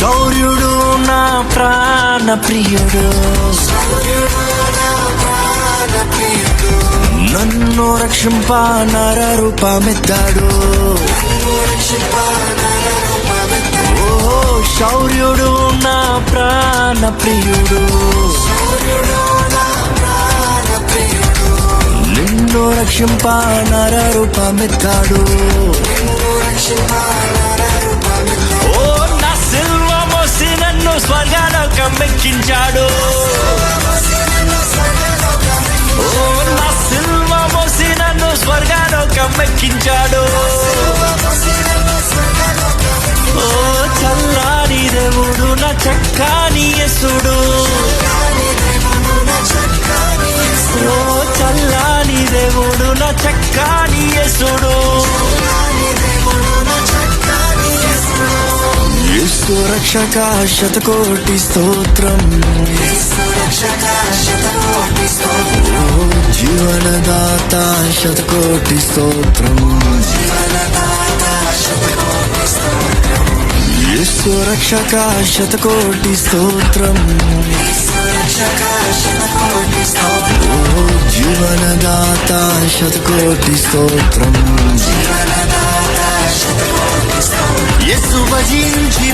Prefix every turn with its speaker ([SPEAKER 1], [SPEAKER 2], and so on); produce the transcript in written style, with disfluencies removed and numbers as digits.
[SPEAKER 1] శౌర్యుడు నా ప్రాణ ప్రియుడు, నన్ను రక్షింప నర రూపమెత్తాడు. ఓ శౌర్యుడు నా ప్రాణ ప్రియుడు, నిన్ను రక్షింప నర రూపమెత్తాడు. ఓ నా సిల్వ మోసి నన్ను స్వర్గలోకం ఎక్కించాడు. ఓ నా సిల్వ మోసి నన్ను స్వర్గలోకం ఎక్కించాడు. ఓ చల్లాని దేవుడు నా చక్కాని యేసుడు, ఓ చల్లాని దేవుడు నా చక్కాని యేసుడు. యేసు రక్షక శతకోటి స్తోత్రం, ఓ జీవనదాత శతకోటి స్తోత్రం. యేసు రక్షక శతకోటి స్తోత్రం, ఓ జీవనదాత శతకోటి స్తోత్రం. యేసు భజించి